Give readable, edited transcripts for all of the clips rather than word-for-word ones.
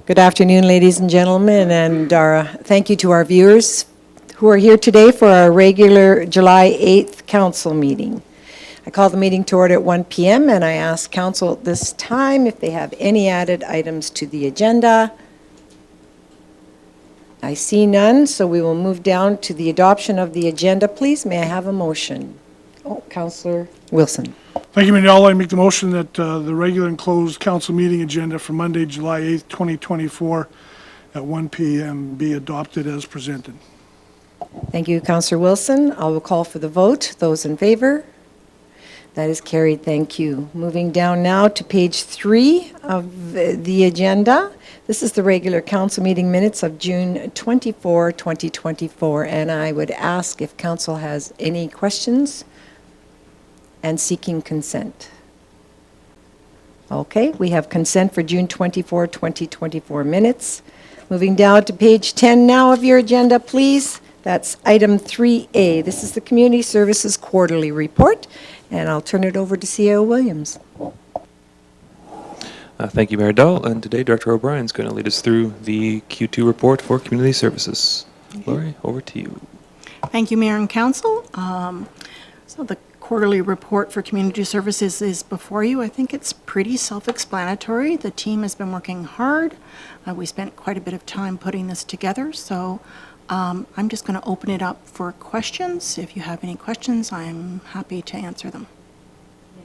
Good afternoon, ladies and gentlemen, and thank you to our viewers who are here today for our regular July 8th council meeting. I call the meeting to order at 1 p.m. and I ask council at this time if they have any added items to the agenda. I see none, so we will move down to the adoption of the agenda. Please, may I have a motion? Oh, Councillor Wilson. Thank you, Mayor. I make the motion that the regular and closed council meeting agenda for Monday, July 8th, 2024 at 1 p.m. be adopted as presented. Thank you, Councillor Wilson. I will call for the vote. Those in favor? That is carried. Thank you. Moving down now to page 3 of the agenda. This is the regular council meeting minutes of June 24, 2024, and I would ask if council has any questions and seeking consent. Okay, we have consent for June 24, 2024 minutes. Moving down to page 10 now of your agenda, please. That's item 3A. This is the Community Services Quarterly Report, and I'll turn it over to CAO Williams. Thank you, Mayor Dahl, and today Director O'Brien is going to lead us through the Q2 report for Community Services. Lori, over to you. Thank you, Mayor and Council. So the quarterly report for Community Services is before you. I think it's pretty self-explanatory. The team has been working hard. We spent quite a bit of time putting this together, so I'm just going to open it up for questions. If you have any questions, I'm happy to answer them.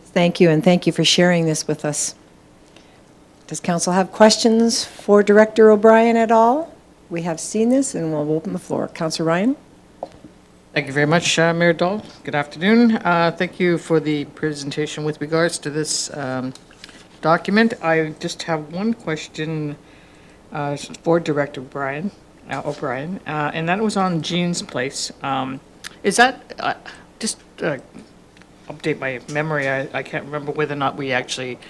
Thank you, and thank you for sharing this with us. Does council have questions for Director O'Brien at all? We have seen this, and we'll open the floor. Councillor Ryan? Thank you very much, Mayor Dahl. Good afternoon. Thank you for the presentation with regards to this document. I just have one question for Director O'Brien, and that was on Jean's Place. Is that, just update my memory, I can't remember whether or not we actually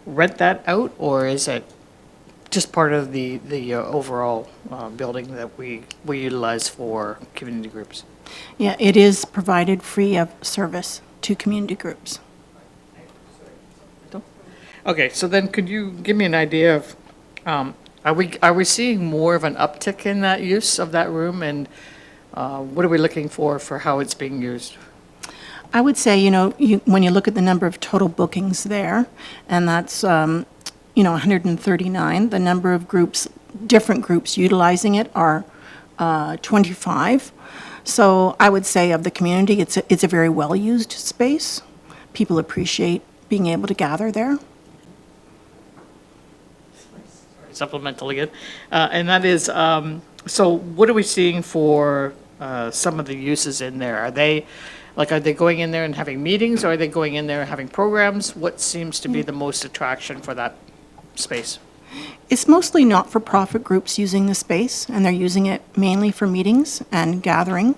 rent that out, or is it just part of the overall building that we utilize for community groups? Yeah, it is provided free of service to community groups. Okay, so then could you give me an idea of, are we seeing more of an uptick in that use of that room, and what are we looking for how it's being used? I would say, when you look at the number of total bookings there, and that's, 139, the number of groups, different groups utilizing it are 25. So I would say of the community, it's a very well-used space. People appreciate being able to gather there. Supplemental again. And that is, so what are we seeing for some of the uses in there? Are they going in there and having meetings, or are they going in there and having programs? What seems to be the most attraction for that space? It's mostly not-for-profit groups using the space, and they're using it mainly for meetings and gathering.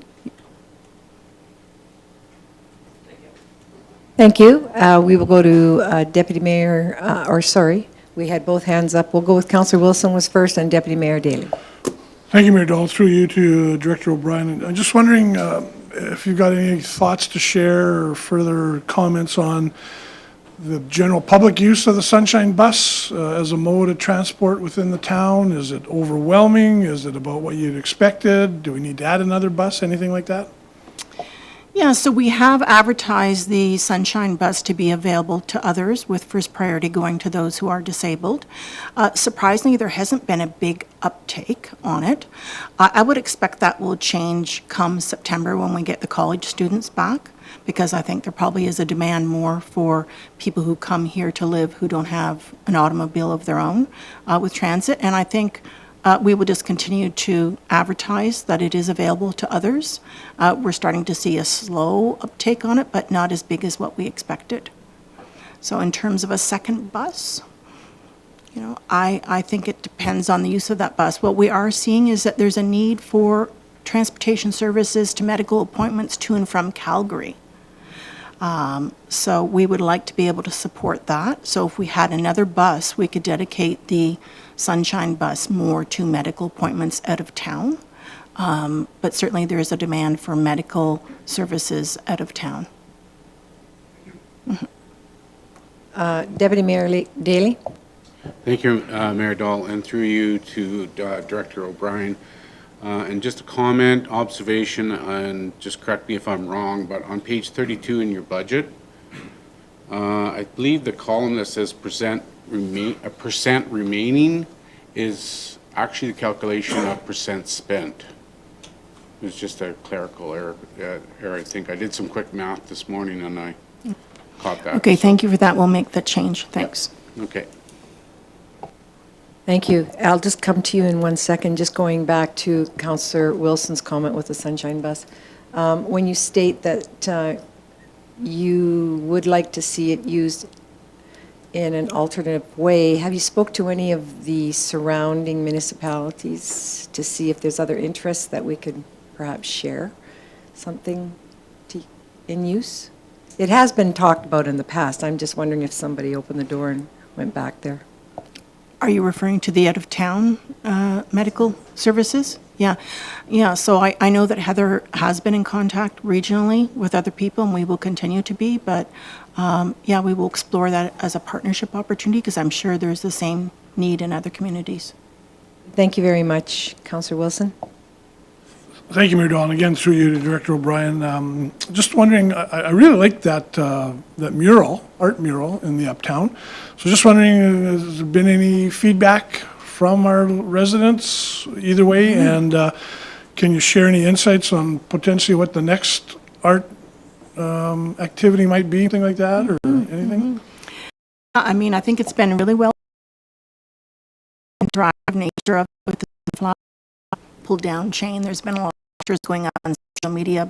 Thank you. We will go to Deputy Mayor, we had both hands up. We'll go with Councillor Wilson was first, and Deputy Mayor Daly. Thank you, Mayor Dahl. Through you to Director O'Brien. I'm just wondering if you've got any thoughts to share or further comments on the general public use of the Sunshine Bus as a mode of transport within the town. Is it overwhelming? Is it about what you'd expected? Do we need to add another bus? Anything like that? Yeah, so we have advertised the Sunshine Bus to be available to others, with first priority going to those who are disabled. Surprisingly, there hasn't been a big uptake on it. I would expect that will change come September when we get the college students back, because I think there probably is a demand more for people who come here to live who don't have an automobile of their own with transit. And I think we will just continue to advertise that it is available to others. We're starting to see a slow uptake on it, but not as big as what we expected. So in terms of a second bus, I think it depends on the use of that bus. What we are seeing is that there's a need for transportation services to medical appointments to and from Calgary. So we would like to be able to support that. So if we had another bus, we could dedicate the Sunshine Bus more to medical appointments out of town. But certainly there is a demand for medical services out of town. Deputy Mayor Daly? Thank you, Mayor Dahl, and through you to Director O'Brien. And just a comment, observation, and just correct me if I'm wrong, but on page 32 in your budget, I believe the column that says percent remaining is actually the calculation of percent spent. It was just a clerical error, I think. I did some quick math this morning and I caught that. Okay, thank you for that. We'll make the change. Thanks. Okay. Thank you. I'll just come to you in 1 second, just going back to Councillor Wilson's comment with the Sunshine Bus. When you state that you would like to see it used in an alternative way, have you spoke to any of the surrounding municipalities to see if there's other interests that we could perhaps share something in use? It has been talked about in the past. I'm just wondering if somebody opened the door and went back there. Are you referring to the out-of-town medical services? Yeah. Yeah, so I know that Heather has been in contact regionally with other people, and we will continue to be, but yeah, we will explore that as a partnership opportunity, because I'm sure there's the same need in other communities. Thank you very much, Councillor Wilson. Thank you, Mayor Dahl, and again, through you to Director O'Brien. Just wondering, I really like that, that mural, art mural in the Uptown. So just wondering, has there been any feedback from our residents either way? And can you share any insights on potentially what the next art activity might be, anything like that, or anything? I mean, I think it's been really well drive nature of it with the flower pulled down chain. There's been a lot of pictures going up on social media,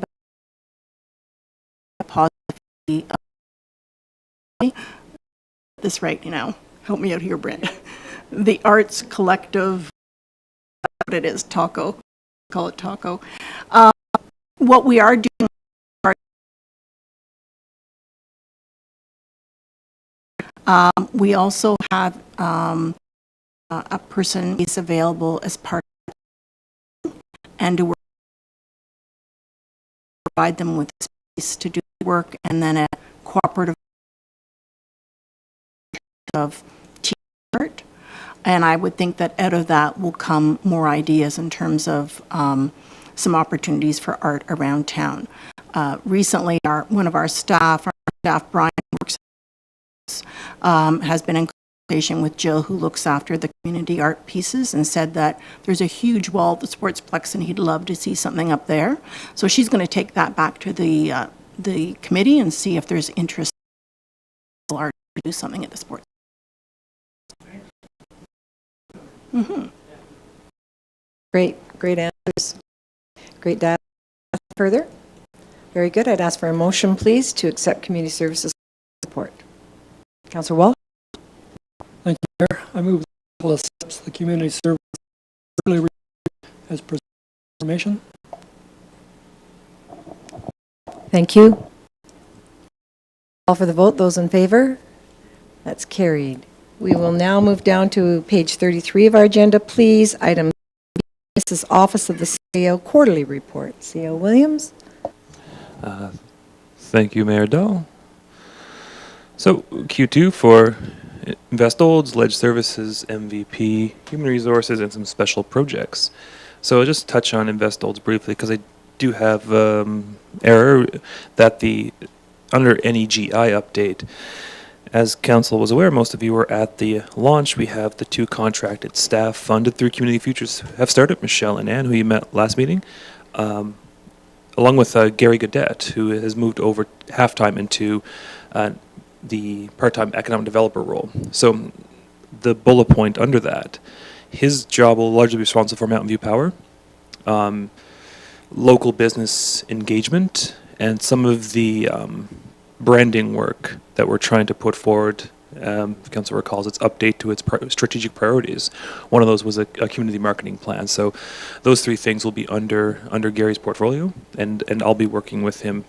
but positively this right, you know, help me out here, Brent. The Arts Collective, what it is, Taco, call it Taco. What we are doing, we also have a person is available as part and to provide them with space to do work, and then a cooperative of team art. And I would think that out of that will come more ideas in terms of some opportunities for art around town. Recently, one of our staff, Brian, works, has been in conversation with Jill, who looks after the community art pieces, and said that there's a huge wall at the Sportsplex and he'd love to see something up there. So she's going to take that back to the committee and see if there's interest in art to do something at the sports. Great answers. Great data. Further? Very good. I'd ask for a motion, please, to accept community services report. Councillor Walsh? Thank you, Mayor. I move the council accepts the community service quarterly report as presented information. Thank you. Call for the vote. Those in favor? That's carried. We will now move down to page 33 of our agenda, please. Item B, this is Office of the CEO Quarterly Report. CEO Williams? Thank you, Mayor Dahl. So Q2 for Investolds, Ledge Services, MVP, Human Resources, and some special projects. So I'll just touch on Investolds briefly because I do have error that under NEGI update, as council was aware, most of you were at the launch. We have the 2 contracted staff funded through Community Futures have started, Michelle and Ann, who you met last meeting, along with Gary Gaudette, who has moved over half-time into the part-time economic developer role. So the bullet point under that, his job will largely be responsible for Mountain View Power, local business engagement, and some of the branding work that we're trying to put forward. If council recalls, its update to its strategic priorities. One of those was a community marketing plan. So those 3 things will be under Gary's portfolio, and I'll be working with him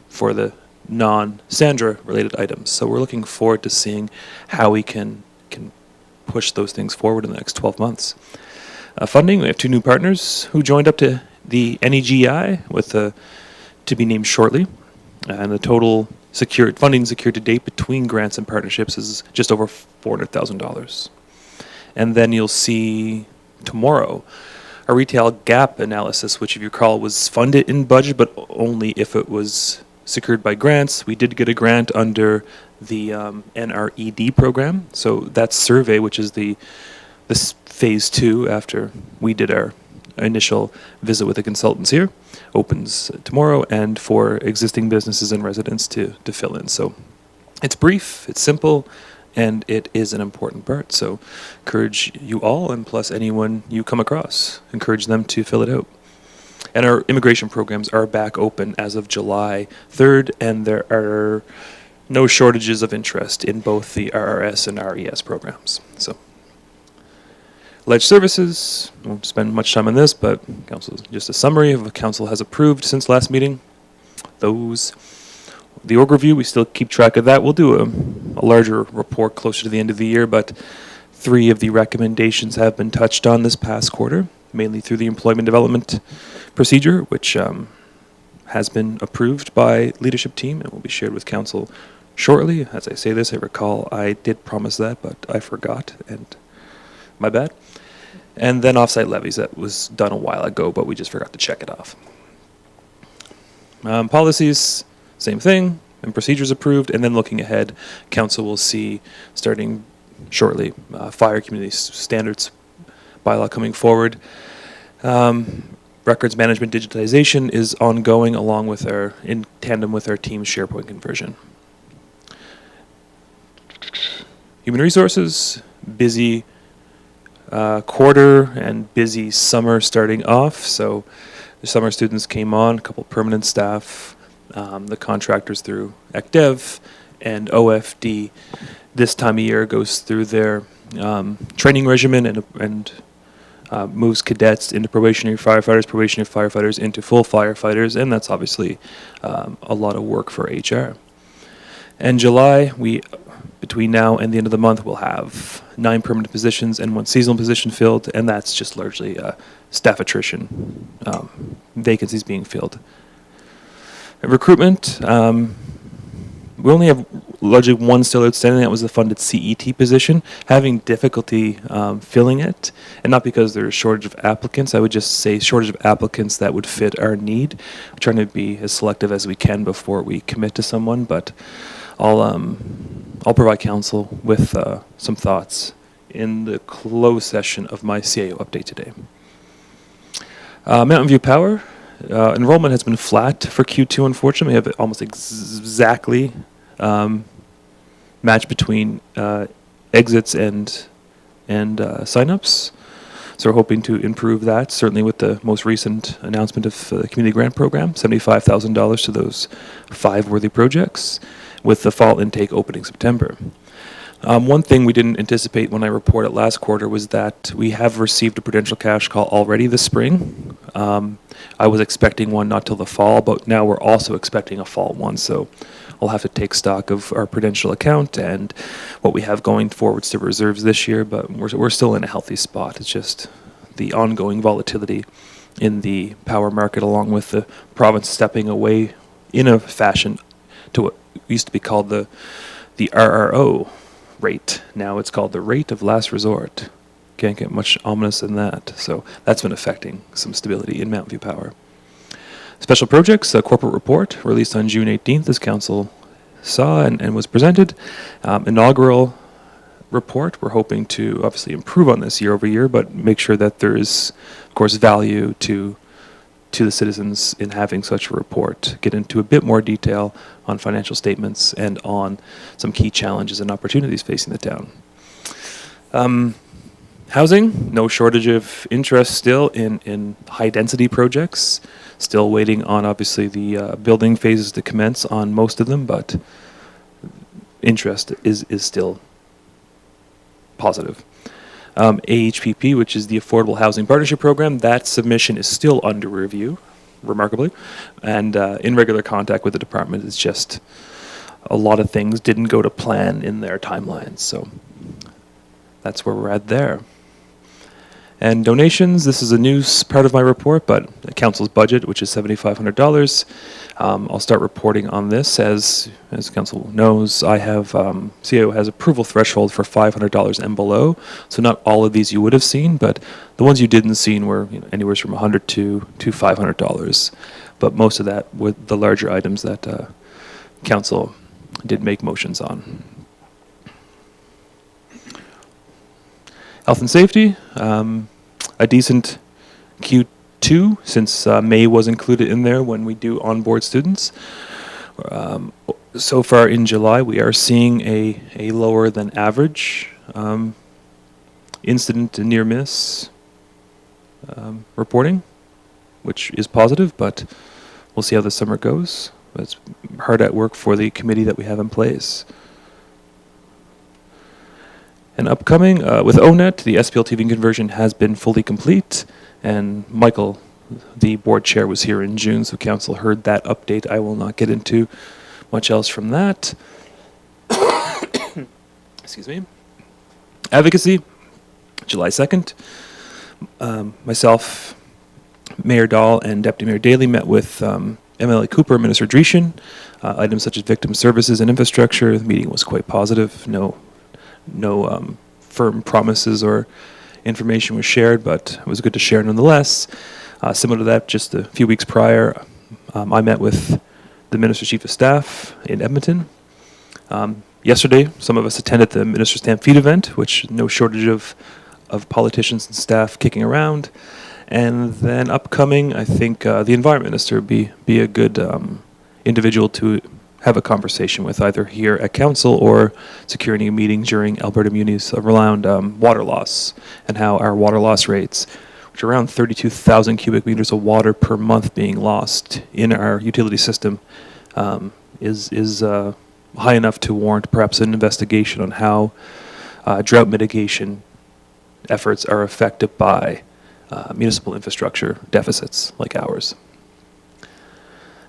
for the non-Sandra related items. So we're looking forward to seeing how we can push those things forward in the next 12 months. Funding, we have 2 new partners who joined up to the NEGI with to be named shortly, and the total funding secured to date between grants and partnerships is just over $400,000. And then you'll see tomorrow a retail gap analysis, which if you recall was funded in budget, but only if it was secured by grants. We did get a grant under the NRED program. So that survey, which is this phase 2 after we did our initial visit with the consultants here, opens tomorrow, and for existing businesses and residents to fill in. So it's brief, it's simple, and it is an important part. So encourage you all, and plus anyone you come across, encourage them to fill it out. And our immigration programs are back open as of July 3rd, and there are no shortages of interest in both the RRS and RES programs. So, Ledge Services, I won't spend much time on this, but council, just a summary of what council has approved since last meeting. The org review, we still keep track of that. We'll do a larger report closer to the end of the year, but 3 of the recommendations have been touched on this past quarter, mainly through the employment development procedure, which has been approved by leadership team and will be shared with council shortly. As I say this, I recall I did promise that, but I forgot, and my bad. And then offsite levies, that was done a while ago, but we just forgot to check it off. Policies, same thing, and procedures approved, and then looking ahead, council will see, starting shortly, fire community standards bylaw coming forward. Records management digitization is ongoing along with in tandem with our team's SharePoint conversion. Human resources, busy quarter and busy summer starting off. So the summer students came on, a couple permanent staff, the contractors through ECDev, and OFD this time of year goes through their training regimen and moves cadets into probationary firefighters into full firefighters, and that's obviously a lot of work for HR. And July, between now and the end of the month, we'll have 9 permanent positions and 1 seasonal position filled, and that's just largely staff attrition, vacancies being filled. Recruitment, we only have largely 1 still outstanding. That was the funded CET position. Having difficulty filling it, and not because there's a shortage of applicants. I would just say shortage of applicants that would fit our need. We're trying to be as selective as we can before we commit to someone, but I'll provide council with some thoughts in the closed session of my CAO update today. Mountain View Power. Enrollment has been flat for Q2, unfortunately. We have almost exactly match between exits and signups. So we're hoping to improve that, certainly with the most recent announcement of the community grant program, $75,000 to those 5 worthy projects, with the fall intake opening September. One thing we didn't anticipate when I reported last quarter was that we have received a prudential cash call already this spring. I was expecting one not till the fall, but now we're also expecting a fall one, so I'll have to take stock of our prudential account and what we have going forwards to reserves this year, but we're still in a healthy spot. It's just the ongoing volatility in the power market, along with the province stepping away in a fashion to what used to be called the RRO rate. Now it's called the rate of last resort. Can't get much ominous than that. So that's been affecting some stability in Mountain View Power. Special projects, a corporate report released on June 18th, as council saw and was presented. Inaugural report. We're hoping to obviously improve on this year over year, but make sure that there is, of course, value to the citizens in having such a report. Get into a bit more detail on financial statements and on some key challenges and opportunities facing the town. Housing, no shortage of interest still in high-density projects. Still waiting on, obviously, the building phases to commence on most of them, but interest is still positive. AHPP, which is the Affordable Housing Partnership Program, that submission is still under review, remarkably, and in regular contact with the department. It's just a lot of things didn't go to plan in their timelines, so that's where we're at there. And donations, this is a new part of my report, but the council's budget, which is $7,500. I'll start reporting on this as council knows. I have, CAO has approval threshold for $500 and below. So not all of these you would have seen, but the ones you didn't see were anywhere from $100 to $500. But most of that were the larger items that council did make motions on. Health and safety, a decent Q2 since May was included in there when we do onboard students. So far in July, we are seeing a lower than average incident and near miss reporting, which is positive, but we'll see how the summer goes. It's hard at work for the committee that we have in place. And upcoming, with ONET, the SPLTV conversion has been fully complete, and Michael, the board chair, was here in June, so council heard that update. I will not get into much else from that. Excuse me. Advocacy, July 2nd. Myself, Mayor Dahl, and Deputy Mayor Daley met with MLA Cooper and Minister Dreeshen. Items such as victim services and infrastructure. The meeting was quite positive. No firm promises or information was shared, but it was good to share nonetheless. Similar to that, just a few weeks prior, I met with the Minister's Chief of Staff in Edmonton. Yesterday, some of us attended the Minister's Stampede event, which no shortage of politicians and staff kicking around. And then upcoming, I think the Environment Minister would be a good individual to have a conversation with, either here at council or securing a meeting during Alberta Munis around water loss and how our water loss rates, which are around 32,000 cubic meters of water per month being lost in our utility system, is high enough to warrant perhaps an investigation on how drought mitigation efforts are affected by municipal infrastructure deficits like ours.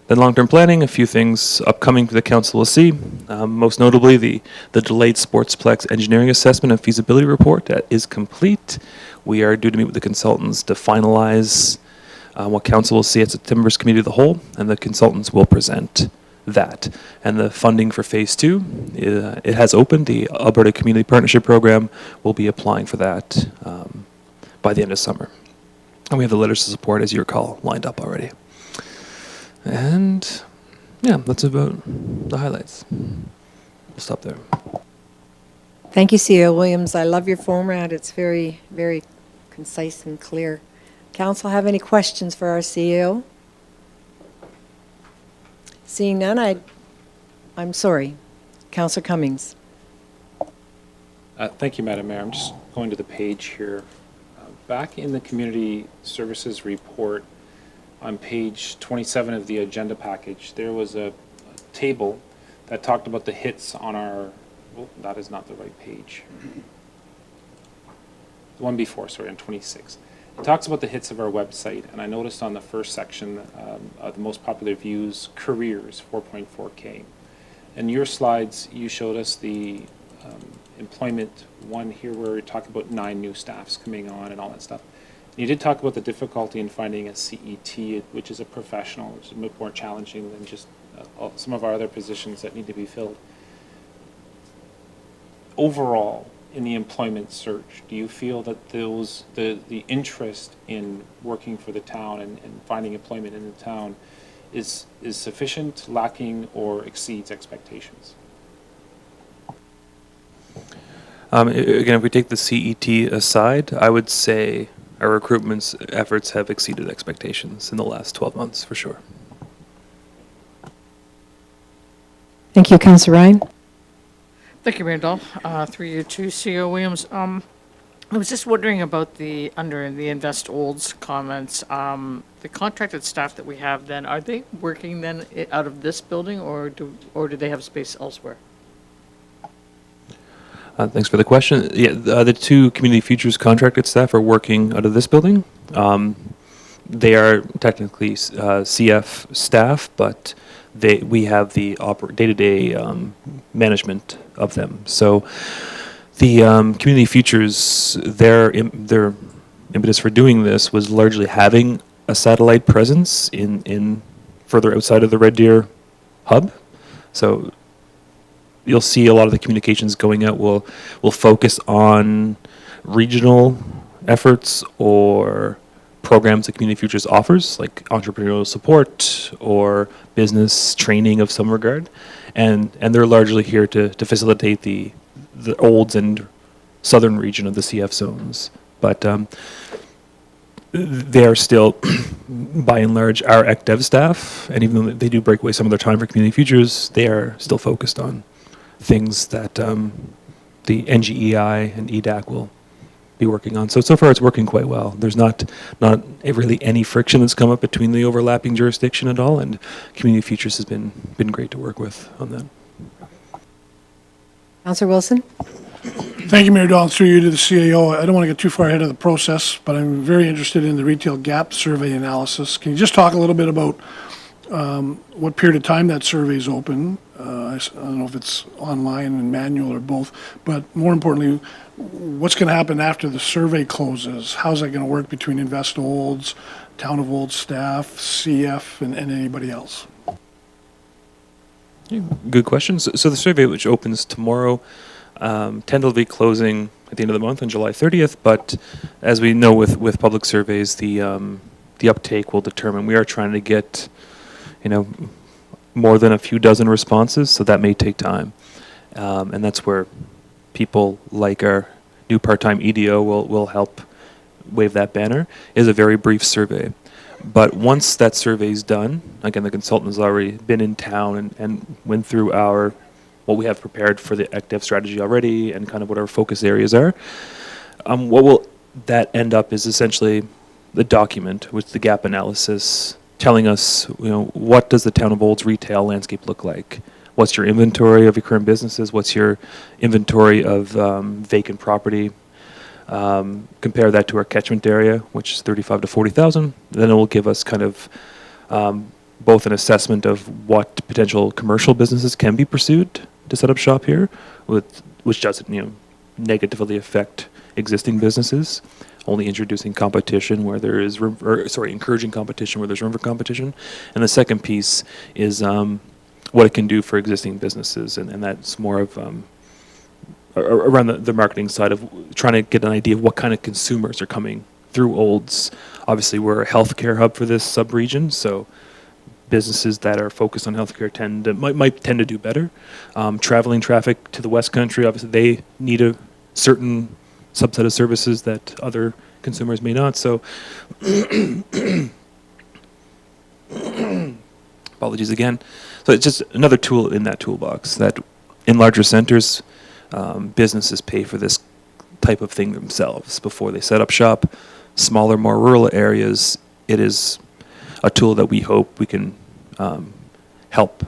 Then long-term planning, a few things upcoming for the council will see. Most notably, the delayed Sportsplex engineering assessment and feasibility report that is complete. We are due to meet with the consultants to finalize what council will see at September's Committee of the Whole, and the consultants will present that. And the funding for Phase 2, it has opened. The Alberta Community Partnership Program will be applying for that by the end of summer. And we have the letters of support, as you recall, lined up already. And yeah, that's about the highlights. We'll stop there. Thank you, CEO Williams. I love your format. It's very, very concise and clear. Council have any questions for our CEO? Seeing none, I'm sorry. Councillor Cummings. Thank you, Madam Mayor. I'm just going to the page here. Back in the Community Services Report, on page 27 of the agenda package, there was a table that talked about the hits on our, oh, that is not the right page. The one before, sorry, on 26. It talks about the hits of our website, and I noticed on the first section of the most popular views, careers, 4.4K. In your slides, you showed us the employment one here where you're talking about 9 new staffs coming on and all that stuff. You did talk about the difficulty in finding a CET, which is a professional, which is a bit more challenging than just some of our other positions that need to be filled. Overall, in the employment search, do you feel that the interest in working for the town and finding employment in the town is sufficient, lacking, or exceeds expectations? Again, if we take the CET aside, I would say our recruitment efforts have exceeded expectations in the last 12 months, for sure. Thank you, Councillor Ryan. Thank you, Mayor Dahl. Through you to CEO Williams. I was just wondering about under the Invest Olds comments, the contracted staff that we have then, are they working then out of this building or do they have space elsewhere? Thanks for the question. Yeah, the 2 Community Futures contracted staff are working out of this building. They are technically CF staff, but we have the day-to-day management of them. So the Community Futures, their impetus for doing this was largely having a satellite presence in further outside of the Red Deer hub. So you'll see a lot of the communications going out will focus on regional efforts or programs that Community Futures offers, like entrepreneurial support or business training of some regard, and they're largely here to facilitate the Olds and southern region of the CF zones. But they are still, by and large, our ECDev staff, and even though they do break away some of their time for Community Futures, they are still focused on things that the NGEI and EDAC will be working on. So far it's working quite well. There's not really any friction that's come up between the overlapping jurisdiction at all, and Community Futures has been great to work with on that. Councillor Wilson? Thank you, Mayor Dahl, through you to the CAO. I don't want to get too far ahead of the process, but I'm very interested in the retail gap survey analysis. Can you just talk a little bit about what period of time that survey is open? I don't know if it's online and manual or both, but more importantly, what's going to happen after the survey closes? How's that going to work between Invest Olds, Town of Olds staff, CF, and anybody else? Good question. So the survey, which opens tomorrow, tentatively closing at the end of the month on July 30th, but as we know with public surveys, the uptake will determine. We are trying to get, more than a few dozen responses, so that may take time. And that's where people like our new part-time EDO will help wave that banner. It is a very brief survey. But once that survey is done, again, the consultant has already been in town and went through what we have prepared for the ECDev strategy already and kind of what our focus areas are. What will that end up is essentially the document with the gap analysis telling us, what does the Town of Olds retail landscape look like? What's your inventory of your current businesses? What's your inventory of vacant property? Compare that to our catchment area, which is 35 to 40,000. Then it will give us kind of both an assessment of what potential commercial businesses can be pursued to set up shop here, which doesn't negatively affect existing businesses, only introducing competition where there is room, encouraging competition where there's room for competition. And the second piece is what it can do for existing businesses, and that's more of around the marketing side of trying to get an idea of what kind of consumers are coming through Olds. Obviously, we're a healthcare hub for this sub-region, so businesses that are focused on healthcare might tend to do better. Traveling traffic to the West Country, obviously, they need a certain subset of services that other consumers may not. So, apologies again. So it's just another tool in that toolbox that in larger centers, businesses pay for this type of thing themselves before they set up shop. Smaller, more rural areas, it is a tool that we hope we can help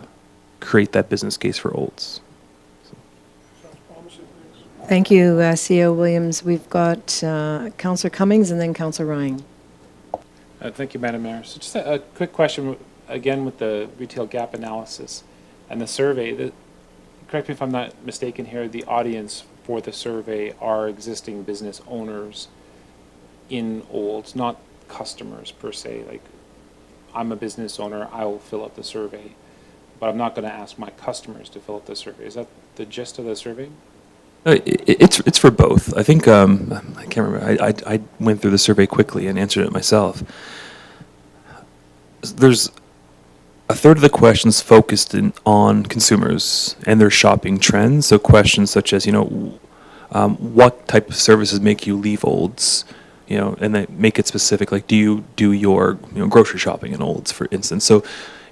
create that business case for Olds. Thank you, CEO Williams. We've got Councillor Cummings and then Councillor Ryan. Thank you, Madam Mayor. So just a quick question, again, with the retail gap analysis and the survey. Correct me if I'm not mistaken here, the audience for the survey are existing business owners in Olds, not customers per se. Like, I'm a business owner, I will fill out the survey, but I'm not going to ask my customers to fill out the survey. Is that the gist of the survey? It's for both. I think I can't remember. I went through the survey quickly and answered it myself. There's a third of the questions focused on consumers and their shopping trends. So questions such as, what type of services make you leave Olds? And they make it specific. Like, do you do your grocery shopping in Olds, for instance? So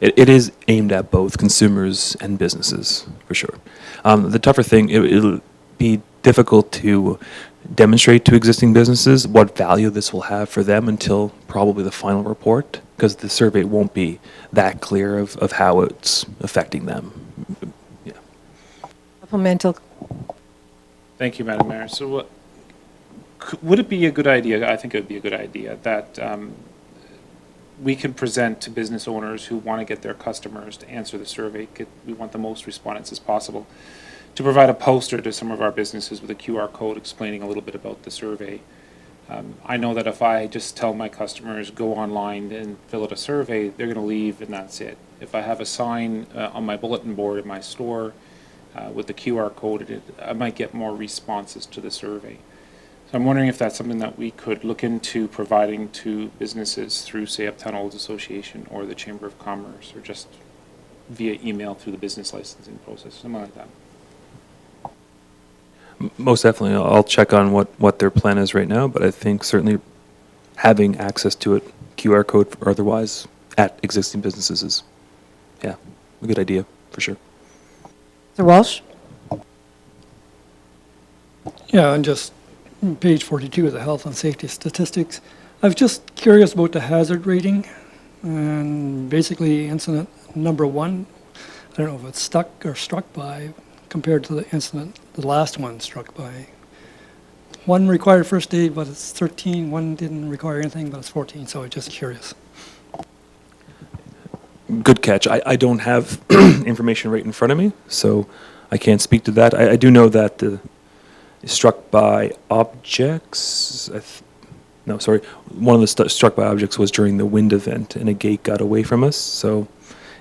it is aimed at both consumers and businesses, for sure. The tougher thing, it'll be difficult to demonstrate to existing businesses what value this will have for them until probably the final report, because the survey won't be that clear of how it's affecting them. Yeah. Supplemental. Thank you, Madam Mayor. So would it be a good idea, I think it would be a good idea, that we can present to business owners who want to get their customers to answer the survey, we want the most respondents as possible, to provide a poster to some of our businesses with a QR code explaining a little bit about the survey, I know that if I just tell my customers, go online and fill out a survey, they're going to leave and that's it. If I have a sign on my bulletin board in my store with the QR code, I might get more responses to the survey. So I'm wondering if that's something that we could look into providing to businesses through, say, Uptown Olds Association or the Chamber of Commerce, or just via email through the business licensing process, something like that. Most definitely, I'll check on what their plan is right now, but I think certainly having access to it, QR code or otherwise, at existing businesses is, yeah, a good idea, for sure. Mr. Walsh? Yeah, and just page 42 of the health and safety statistics. I was just curious about the hazard rating, and basically incident number 1, I don't know if it's stuck or struck by, compared to the incident, the last one struck by. One required first aid, but it's 13. One didn't require anything, but it's 14. So I'm just curious. Good catch. I don't have information right in front of me, so I can't speak to that. I do know that the struck by objects. No, sorry. One of the struck by objects was during the wind event, and a gate got away from us, so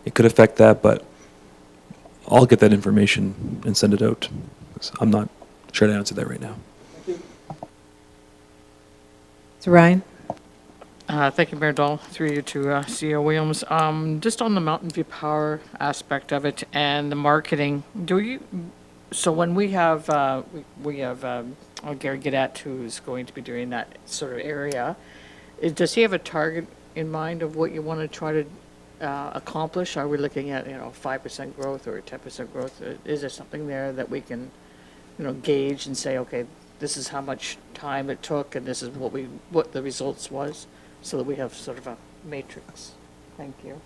it could affect that. But I'll get that information and send it out. I'm not sure to answer that right now. Mr. Ryan? Thank you, Mayor Dahl, through you to CEO Williams. Just on the Mountain View Power aspect of it and the marketing, so when we have Gary Gadet, who's going to be doing that sort of area, does he have a target in mind of what you want to try to accomplish? Are we looking at 5% growth or 10% growth? Is there something there that we can gauge and say, okay, this is how much time it took and this is what the results was, so that we have sort of a matrix? Thank you.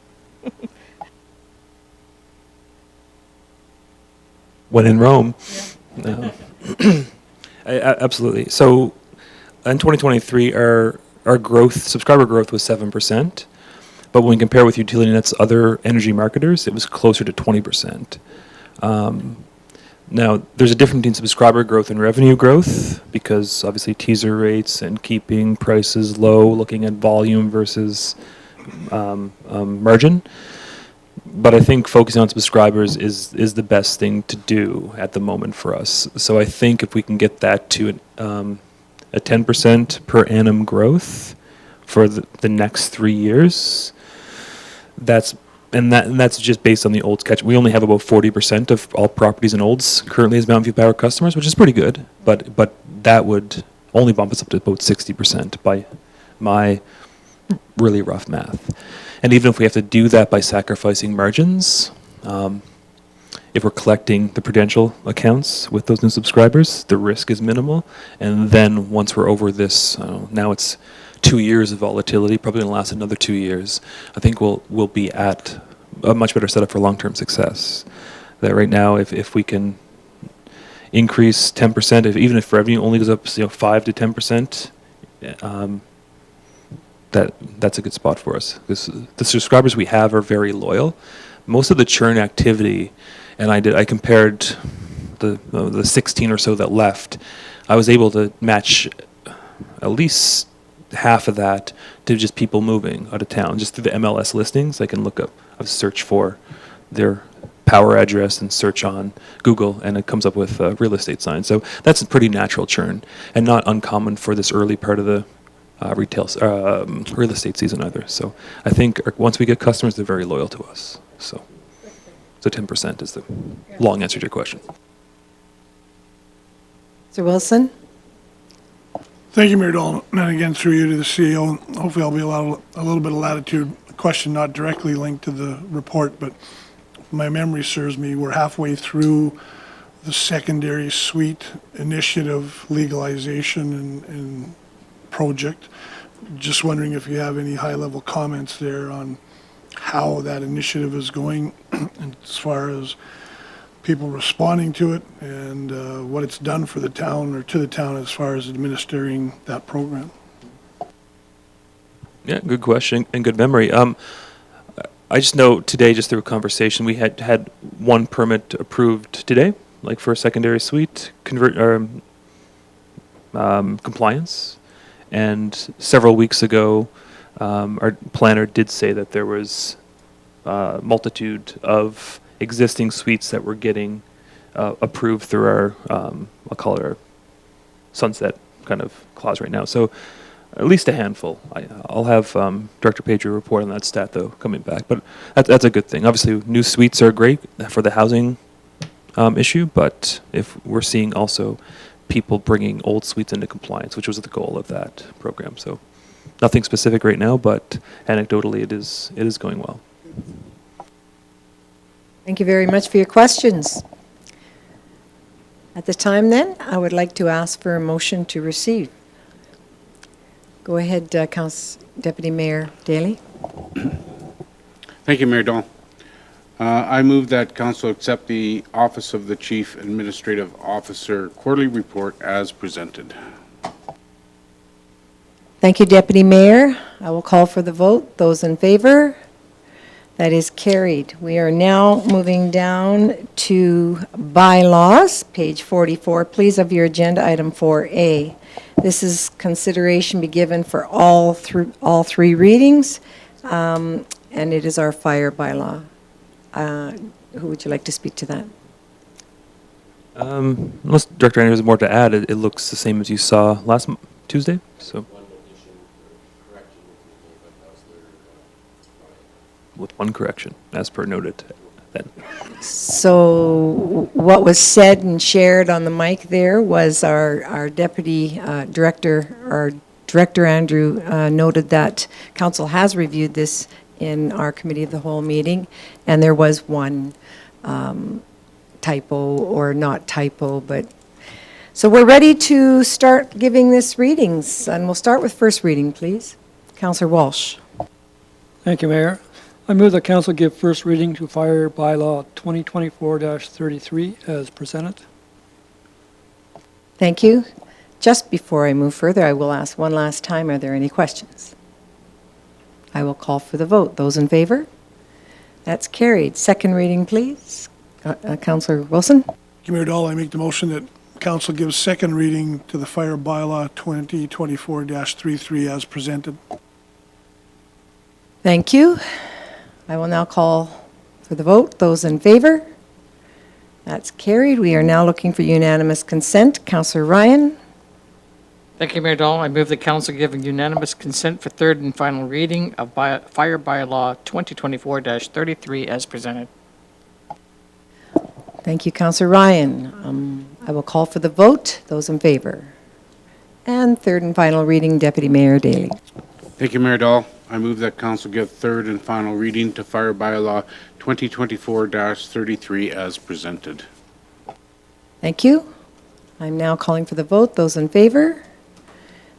When in Rome. No. Absolutely. So in 2023, our subscriber growth was 7%. But when we compare with UtilityNet's other energy marketers, it was closer to 20%. Now, there's a difference between subscriber growth and revenue growth, because obviously teaser rates and keeping prices low, looking at volume versus margin. But I think focusing on subscribers is the best thing to do at the moment for us. So I think if we can get that to a 10% per annum growth for the next 3 years, that's just based on the Olds catch. We only have about 40% of all properties in Olds currently as Mountain View Power customers, which is pretty good. But that would only bump us up to about 60% by my really rough math. And even if we have to do that by sacrificing margins, if we're collecting the Prudential accounts with those new subscribers, the risk is minimal. And then once we're over this, now it's 2 years of volatility, probably going to last another 2 years, I think we'll be at a much better setup for long-term success. That right now, if we can increase 10%, even if revenue only goes up 5 to 10%, that's a good spot for us. Because the subscribers we have are very loyal. Most of the churn activity, and I compared the 16 or so that left, I was able to match at least half of that to just people moving out of town. Just through the MLS listings, I can look up, I search for their power address and search on Google, and it comes up with real estate signs. So that's a pretty natural churn, and not uncommon for this early part of the real estate season either. So I think once we get customers, they're very loyal to us. So 10% is the long answer to your question. Mr. Wilson? Thank you, Mayor Dahl, and again, through you to the CEO. Hopefully I'll be allowed a little bit of latitude. A question not directly linked to the report, but if my memory serves me, we're halfway through the secondary suite initiative legalization and project. Just wondering if you have any high-level comments there on how that initiative is going, and as far as people responding to it, and what it's done for the town or to the town as far as administering that program. Yeah, good question and good memory. I just know today, just through a conversation, we had one permit approved today, like for a secondary suite compliance, And several weeks ago, our planner did say that there was a multitude of existing suites that were getting approved through our, I'll call it our sunset kind of clause right now. So at least a handful. I'll have Director Pedro report on that stat, though, coming back. But that's a good thing. Obviously, new suites are great for the housing issue, but if we're seeing also people bringing old suites into compliance, which was the goal of that program. So nothing specific right now, but anecdotally, it is going well. Thank you very much for your questions. At this time, then, I would like to ask for a motion to receive. Go ahead, Deputy Mayor Daley. Thank you, Mayor Dahl. I move that council accept the Office of the Chief Administrative Officer quarterly report as presented. Thank you, Deputy Mayor. I will call for the vote. Those in favor? That is carried. We are now moving down to bylaws, page 44, please, of your agenda, item 4A. This is consideration be given for all three readings, and it is our fire bylaw. Who would you like to speak to that? Unless Director Andrews has more to add, it looks the same as you saw last Tuesday. So with one correction, as per noted then. So what was said and shared on the mic there was our deputy director, our Director Andrew, noted that council has reviewed this in our committee of the whole meeting, and there was one typo, or not typo, but so we're ready to start giving this readings, and we'll start with first reading, please. Councillor Walsh. Thank you, Mayor. I move that council give first reading to Fire Bylaw 2024-33 as presented. Thank you. Just before I move further, I will ask one last time, are there any questions? I will call for the vote. Those in favor? That's carried. Second reading, please. Councillor Wilson. Thank you, Mayor Dahl. I make the motion that council gives second reading to the Fire Bylaw 2024-33 as presented. Thank you. I will now call for the vote. Those in favor? That's carried. We are now looking for unanimous consent. Councillor Ryan. Thank you, Mayor Dahl. I move the council give unanimous consent for third and final reading of Fire Bylaw 2024-33 as presented. Thank you, Councillor Ryan. I will call for the vote. Those in favor? And third and final reading, Deputy Mayor Daley. Thank you, Mayor Dahl. I move that council give third and final reading to Fire Bylaw 2024-33 as presented. Thank you. I'm now calling for the vote. Those in favor?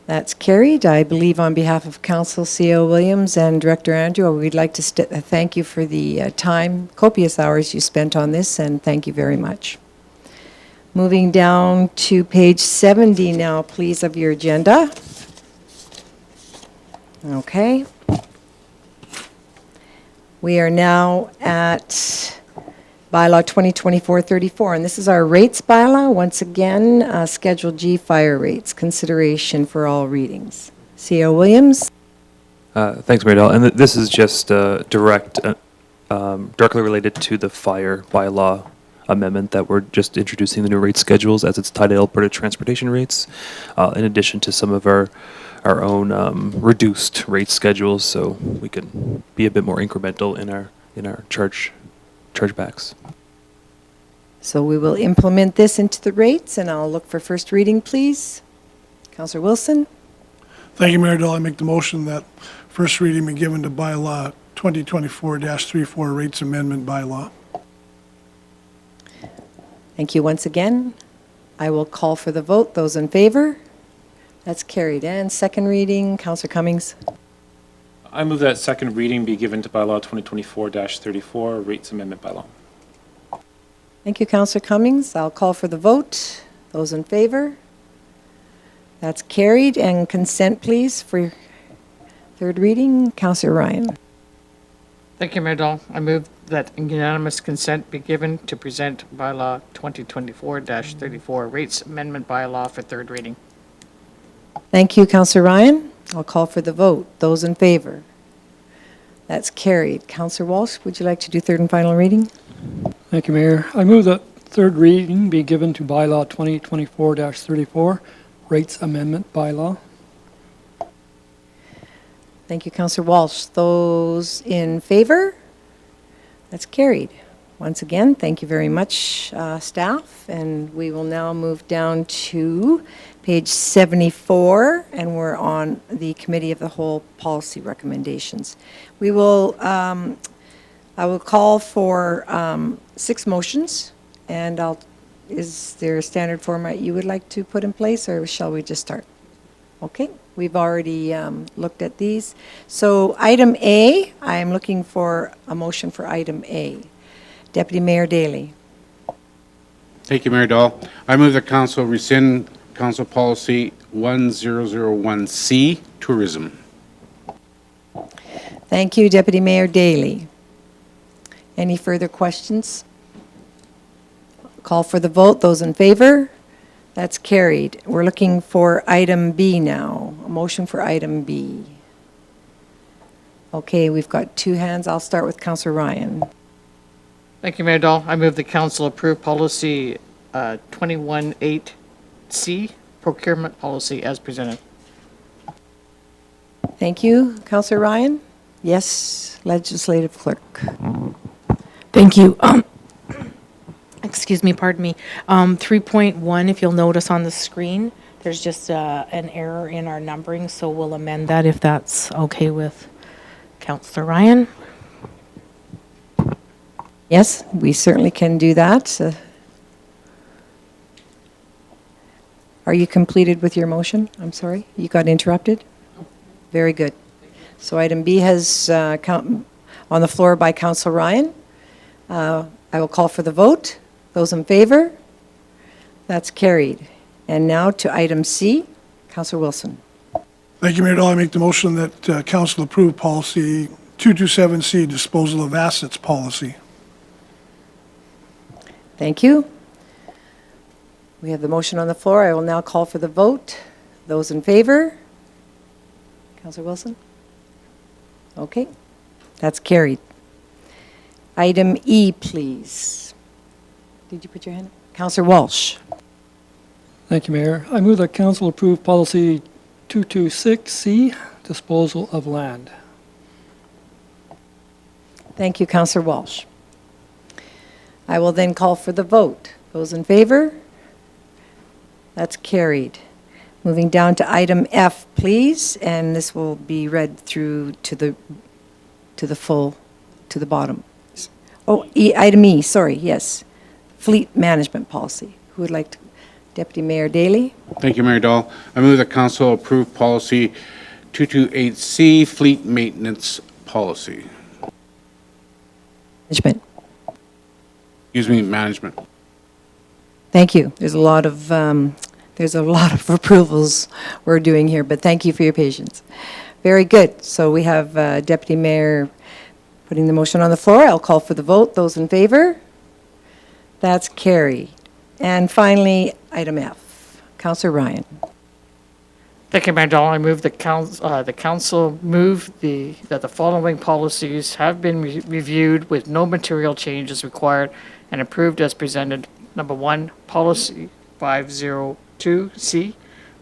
That's carried. I believe on behalf of Council C.O. Williams and Director Andrew, we'd like to thank you for the time, copious hours you spent on this, and thank you very much. Moving down to page 70 now, please, of your agenda. Okay. We are now at Bylaw 2024-34, and this is our rates bylaw. Once again, Schedule G fire rates, consideration for all readings. C.O. Williams. Thanks, Mayor Dahl. And this is just directly related to the fire bylaw amendment that we're just introducing the new rate schedules as it's tied to Alberta transportation rates, in addition to some of our own reduced rate schedules, so we can be a bit more incremental in our chargebacks. So we will implement this into the rates, and I'll look for first reading, please. Councillor Wilson. Thank you, Mayor Dahl. I make the motion that first reading be given to Bylaw 2024-34 Rates Amendment Bylaw. Thank you once again. I will call for the vote. Those in favor? That's carried. And second reading, Councillor Cummings. I move that second reading be given to Bylaw 2024-34, Rates Amendment Bylaw. Thank you, Councillor Cummings. I'll call for the vote. Those in favor? That's carried. And consent, please, for third reading. Councillor Ryan. Thank you, Mayor Dahl. I move that unanimous consent be given to present Bylaw 2024-34 Rates Amendment Bylaw for third reading. Thank you, Councillor Ryan. I'll call for the vote. Those in favor? That's carried. Councillor Walsh, would you like to do third and final reading? Thank you, Mayor. I move that third reading be given to bylaw 2024-34, rates amendment bylaw. Thank you, Councillor Walsh. Those in favor? That's carried. Once again, thank you very much, staff. And we will now move down to page 74, and we're on the Committee of the Whole policy recommendations. I will call for 6 motions, and is there a standard format you would like to put in place, or shall we just start? Okay, we've already looked at these. So item A, I'm looking for a motion for item A. Deputy Mayor Daley. Thank you, Mayor Dahl. I move that council rescind council policy 1001C, tourism. Thank you, Deputy Mayor Daley. Any further questions? Call for the vote. Those in favor? That's carried. We're looking for item B now. A motion for item B. Okay, we've got 2 hands. I'll start with Councillor Ryan. Thank you, Mayor Dahl. I move the council approve policy 218C, procurement policy as presented. Thank you, Councillor Ryan. Yes, Legislative Clerk. Thank you. Excuse me, pardon me. 3.1, if you'll notice on the screen, there's just an error in our numbering, so we'll amend that if that's okay with Councillor Ryan. Yes, we certainly can do that. Are you completed with your motion? I'm sorry, you got interrupted? Very good. So item B has on the floor by Councillor Ryan. I will call for the vote. Those in favor? That's carried. And now to item C, Councillor Wilson. Thank you, Mayor Dahl. I make the motion that council approve policy 227C, disposal of assets policy. Thank you. We have the motion on the floor. I will now call for the vote. Those in favor? Councillor Wilson? Okay, that's carried. Item E, please. Did you put your hand up? Councillor Walsh. Thank you, Mayor. I move that council approve policy 226C, disposal of land. Thank you, Councillor Walsh. I will then call for the vote. Those in favor? That's carried. Moving down to item F, please, and this will be read through to the bottom. Oh, item E, sorry, yes. Fleet management policy. Who would like to? Deputy Mayor Daley. Thank you, Mayor Dahl. I move that council approve policy 228C, fleet maintenance policy. Management. Excuse me, management. Thank you. There's a lot of approvals we're doing here, but thank you for your patience. Very good. So we have Deputy Mayor putting the motion on the floor. I'll call for the vote. Those in favor? That's carried. And finally, item F. Councillor Ryan. Thank you, Mayor Dahl. I move the council move that the following policies have been reviewed with no material changes required and approved as presented. Number 1, policy 502C,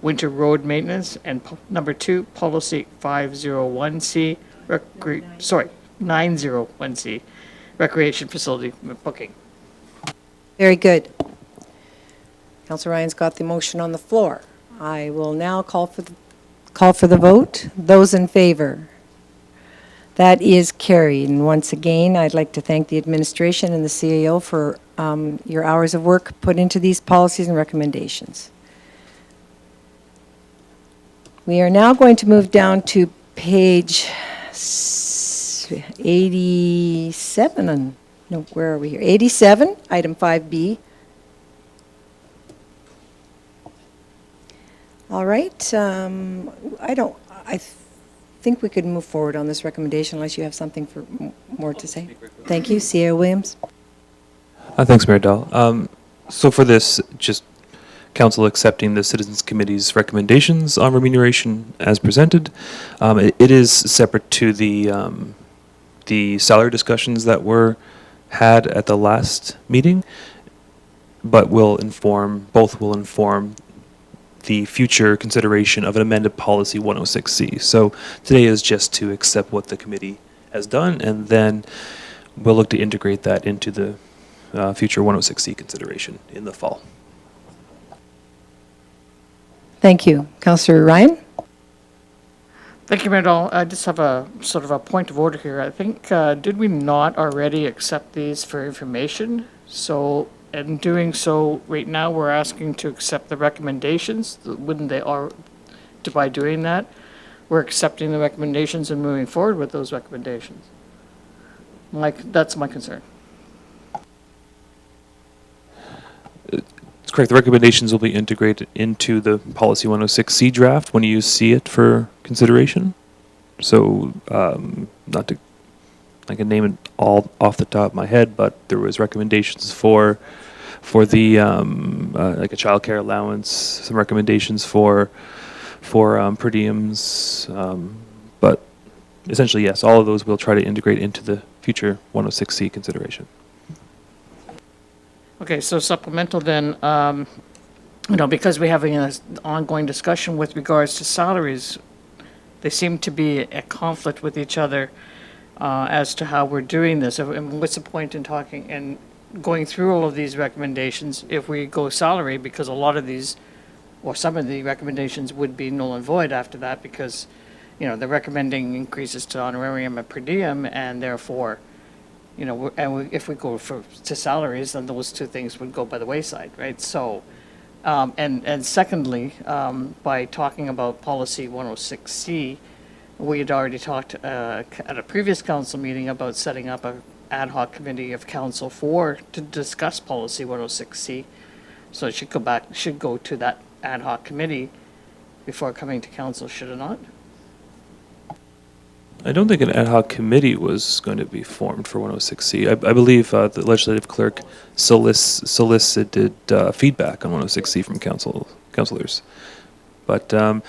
winter road maintenance, and number 2, policy 501C, 901C, recreation facility booking. Very good. Councillor Ryan's got the motion on the floor. I will now call for the vote. Those in favor? That is carried. And once again, I'd like to thank the administration and the CAO for your hours of work put into these policies and recommendations. We are now going to move down to page 87. No, where are we here? 87, item 5B. All right. I think we could move forward on this recommendation unless you have something more to say. Thank you. CAO Williams. Thanks, Mayor Dahl. So for this, just council accepting the Citizens Committee's recommendations on remuneration as presented. It is separate to the salary discussions that were had at the last meeting, but both will inform the future consideration of an amended policy 106C. So today is just to accept what the committee has done, and then we'll look to integrate that into the future 106C consideration in the fall. Thank you. Councillor Ryan? Thank you, Mayor Dahl. I just have a sort of a point of order here. I think, did we not already accept these for information? So, in doing so, right now, we're asking to accept the recommendations. Wouldn't they are, by doing that, we're accepting the recommendations and moving forward with those recommendations? That's my concern. It's correct. The recommendations will be integrated into the policy 106C draft when you see it for consideration. So, not to, I can name it all off the top of my head, but there was recommendations for the like a child care allowance, some recommendations for per diems, but essentially yes, all of those we'll try to integrate into the future 106C consideration. Okay, so supplemental then, because we're having an ongoing discussion with regards to salaries, they seem to be at conflict with each other as to how we're doing this. And what's the point in talking and going through all of these recommendations if we go salary, because a lot of these, or some of the recommendations would be null and void after that, because, they're recommending increases to honorarium and per diem, and therefore, if we go to salaries, then those two things would go by the wayside, right? So, and secondly, by talking about policy 106C, we had already talked at a previous council meeting about setting up a ad hoc committee of council to discuss policy 106C. So it should go to that ad hoc committee before coming to council, should it not? I don't think an ad hoc committee was going to be formed for 106C. I believe the legislative clerk solicited feedback on 106C from councilors. But to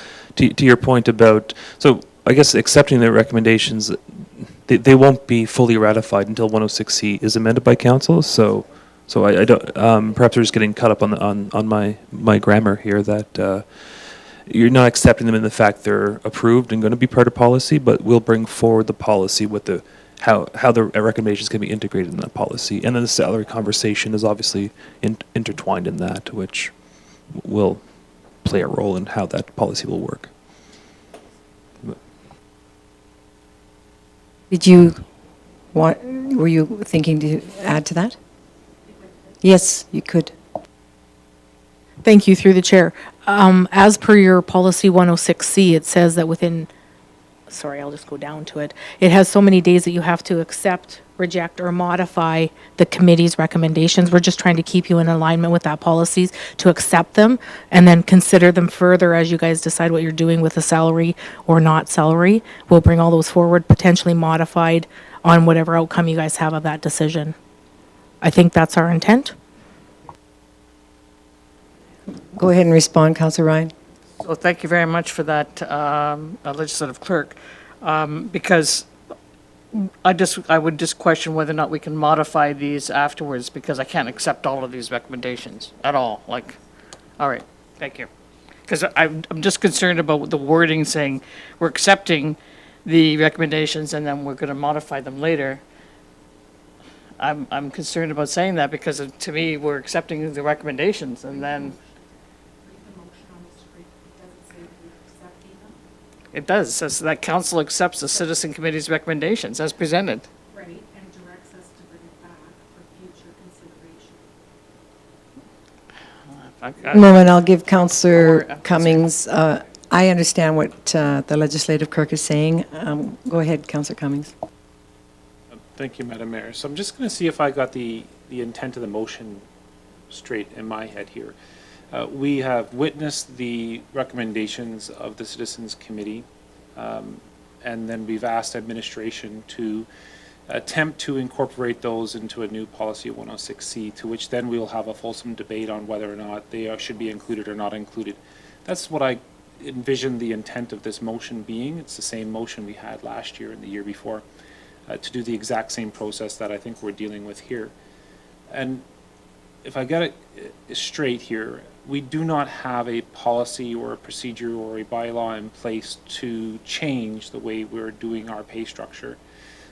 your point about, so I guess accepting the recommendations, they won't be fully ratified until 106C is amended by council. So I don't. Perhaps we're just getting caught up on my grammar here that. You're not accepting them in the fact they're approved and going to be part of policy, but we'll bring forward the policy with how the recommendations can be integrated in that policy. And then the salary conversation is obviously intertwined in that, which will play a role in how that policy will work. Were you thinking to add to that? Yes, you could. Thank you, through the chair. As per your policy 106C, it says that I'll just go down to it. It has so many days that you have to accept, reject, or modify the committee's recommendations. We're just trying to keep you in alignment with that policies to accept them and then consider them further as you guys decide what you're doing with the salary or not salary. We'll bring all those forward, potentially modified on whatever outcome you guys have of that decision. I think that's our intent. Go ahead and respond, Councillor Ryan. So thank you very much for that, legislative clerk, because I would just question whether or not we can modify these afterwards, because I can't accept all of these recommendations at all. All right, thank you. Because I'm just concerned about the wording saying we're accepting the recommendations and then we're going to modify them later. I'm concerned about saying that because to me, we're accepting the recommendations and then. It does. It says that council accepts the citizen committee's recommendations as presented. Right, and directs us to bring it back for future consideration. Moment, I'll give Councillor Cummings. I understand what the legislative clerk is saying. Go ahead, Councillor Cummings. Thank you, Madam Mayor. So I'm just going to see if I got the intent of the motion straight in my head here. We have witnessed the recommendations of the Citizens Committee, and then we've asked administration to attempt to incorporate those into a new policy 106C, to which then we'll have a fulsome debate on whether or not they should be included or not included. That's what I envision the intent of this motion being. It's the same motion we had last year and the year before, to do the exact same process that I think we're dealing with here. And if I get it straight here, we do not have a policy or a procedure or a bylaw in place to change the way we're doing our pay structure.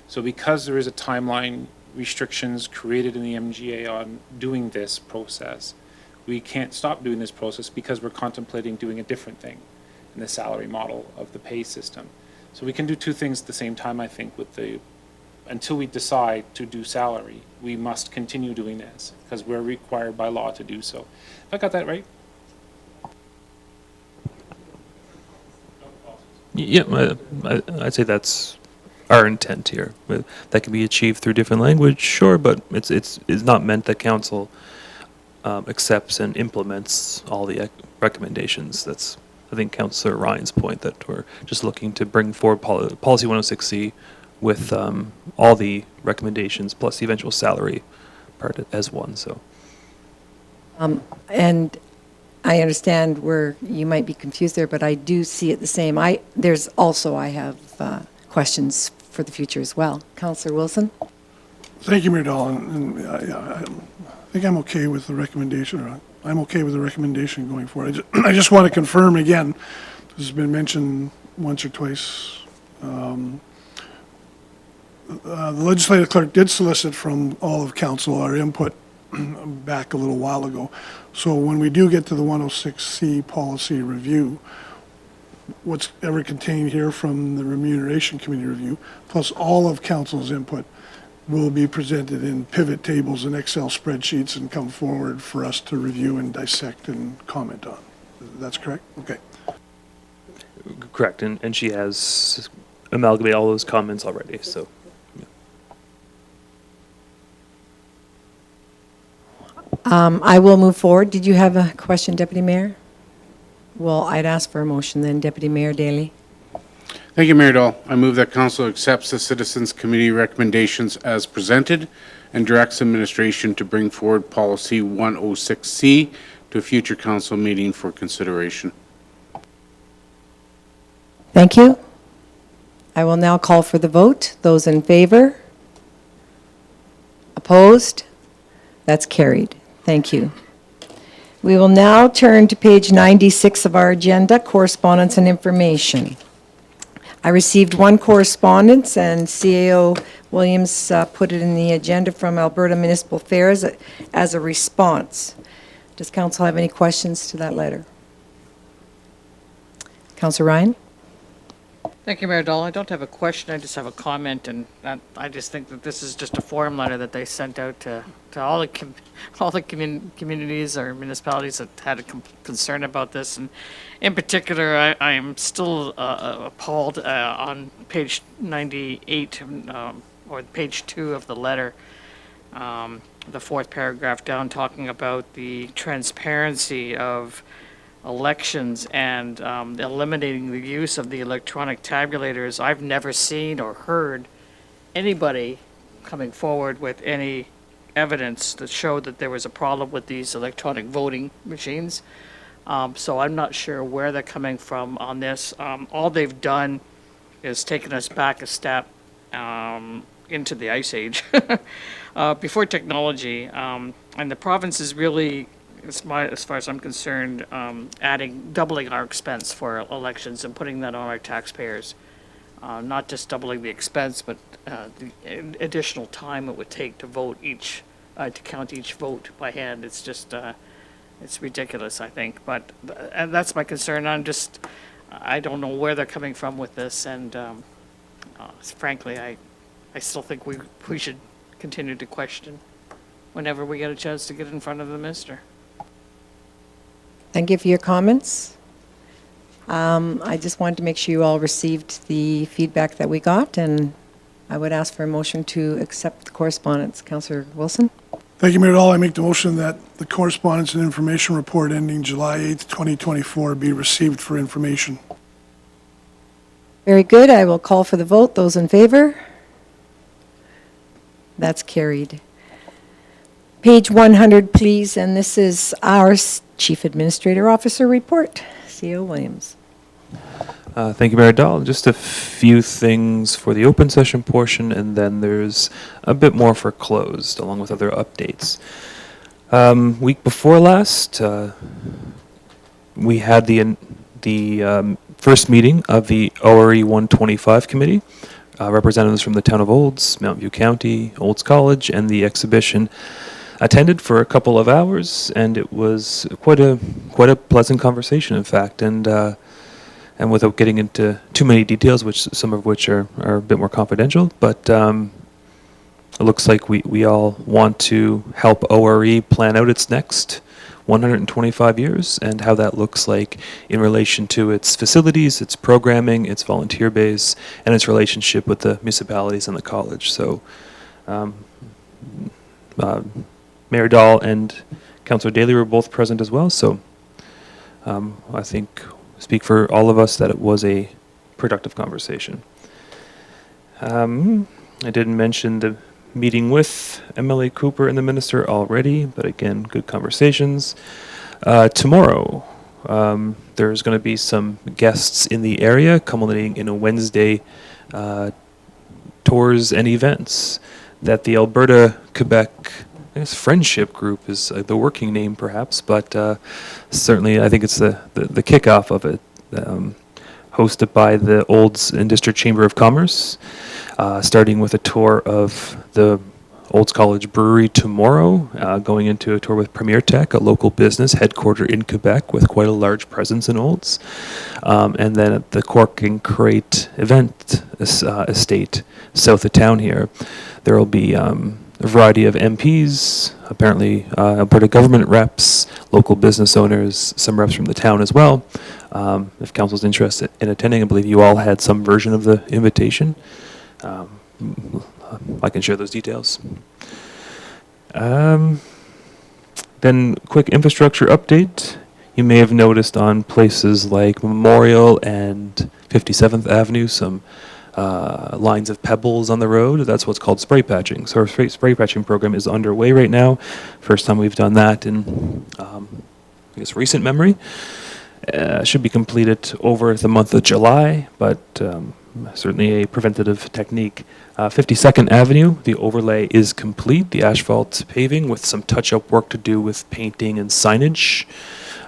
So because there is a timeline restrictions created in the MGA on doing this process, we can't stop doing this process because we're contemplating doing a different thing in the salary model of the pay system. So we can do two things at the same time, I think, until we decide to do salary, we must continue doing this because we're required by law to do so. Have I got that right? Yeah, I'd say that's our intent here. That can be achieved through different language, sure, but it's not meant that council accepts and implements all the recommendations. That's, I think, Councillor Ryan's point, that we're just looking to bring forward policy 106C with all the recommendations plus the eventual salary part as one. So, And I understand where you might be confused there, but I do see it the same. I have questions for the future as well. Councillor Wilson? Thank you, Mayor Dahl, and I think I'm okay with the recommendation, or I'm okay with the recommendation going forward. I just want to confirm again, this has been mentioned once or twice. The legislative clerk did solicit from all of council our input back a little while ago. So when we do get to the 106C policy review, what's ever contained here from the remuneration committee review, plus all of council's input, will be presented in pivot tables and Excel spreadsheets and come forward for us to review and dissect and comment on. That's correct? Okay. correct, and she has amalgamated all those comments already, so. I will move forward. Did you have a question, Deputy Mayor? Well, I'd ask for a motion then, Deputy Mayor Daley. Thank you, Mayor Dahl. I move that council accepts the Citizens Committee recommendations as presented and directs administration to bring forward policy 106C to a future council meeting for consideration. Thank you. I will now call for the vote. Those in favor? Opposed? That's carried. Thank you. We will now turn to page 96 of our agenda, correspondence and information. I received one correspondence, and CAO Williams put it in the agenda from Alberta Municipal Affairs as a response. Does council have any questions to that letter? Councillor Ryan? Thank you, Mayor Dahl. I don't have a question, I just have a comment, and I just think that this is just a form letter that they sent out to all the communities or municipalities that had a concern about this, and in particular, I am still appalled on page 98, or page 2 of the letter, the fourth paragraph down, talking about the transparency of elections and eliminating the use of the electronic tabulators. I've never seen or heard anybody coming forward with any evidence that showed that there was a problem with these electronic voting machines. So I'm not sure where they're coming from on this. All they've done is taken us back a step into the ice age before technology. And the province is really, as far as I'm concerned, doubling our expense for elections and putting that on our taxpayers. Not just doubling the expense, but the additional time it would take to vote to count each vote by hand. It's just, it's ridiculous, I think. But and that's my concern. I don't know where they're coming from with this, and frankly, I still think we should continue to question whenever we get a chance to get in front of the minister. Thank you for your comments. I just wanted to make sure you all received the feedback that we got, and I would ask for a motion to accept the correspondence. Councillor Wilson? Thank you, Mayor Dahl. I make the motion that the correspondence and information report ending July 8th, 2024 be received for information. Very good. I will call for the vote. Those in favor? That's carried. Page 100, please, and this is our Chief Administrator Officer report. CEO Williams. Thank you, Mayor Dahl. Just a few things for the open session portion, and then there's a bit more for closed, along with other updates. Week before last, we had the first meeting of the ORE 125 committee. Representatives from the town of Olds, Mount View County, Olds College, and the exhibition attended for a couple of hours, and it was quite a pleasant conversation, in fact. And without getting into too many details, some of which are a bit more confidential, but it looks like we all want to help ORE plan out its next 125 years and how that looks like in relation to its facilities, its programming, its volunteer base, and its relationship with the municipalities and the college. So Mayor Dahl and Councillor Daly were both present as well, so I think speak for all of us that it was a productive conversation. I didn't mention the meeting with MLA Cooper and the minister already, but again, good conversations. Tomorrow, there's going to be some guests in the area, culminating in a Wednesday tours and events that the Alberta-Quebec Friendship Group is the working name, perhaps, but certainly I think it's the kickoff of it, hosted by the Olds and District Chamber of Commerce, starting with a tour of the Olds College Brewery tomorrow, going into a tour with Premier Tech, a local business headquartered in Quebec with quite a large presence in Olds, and then at the Cork and Crate event estate south of town here, there will be a variety of MPs, apparently Alberta government reps, local business owners, some reps from the town as well. If council's interested in attending, I believe you all had some version of the invitation. I can share those details. Then quick infrastructure update. You may have noticed on places like Memorial and 57th Avenue some lines of pebbles on the road. That's what's called spray patching. So our spray patching program is underway right now. First time we've done that in, I guess, recent memory. Should be completed over the month of July, but certainly a preventative technique. 52nd Avenue, the overlay is complete. The asphalt paving with some touch-up work to do with painting and signage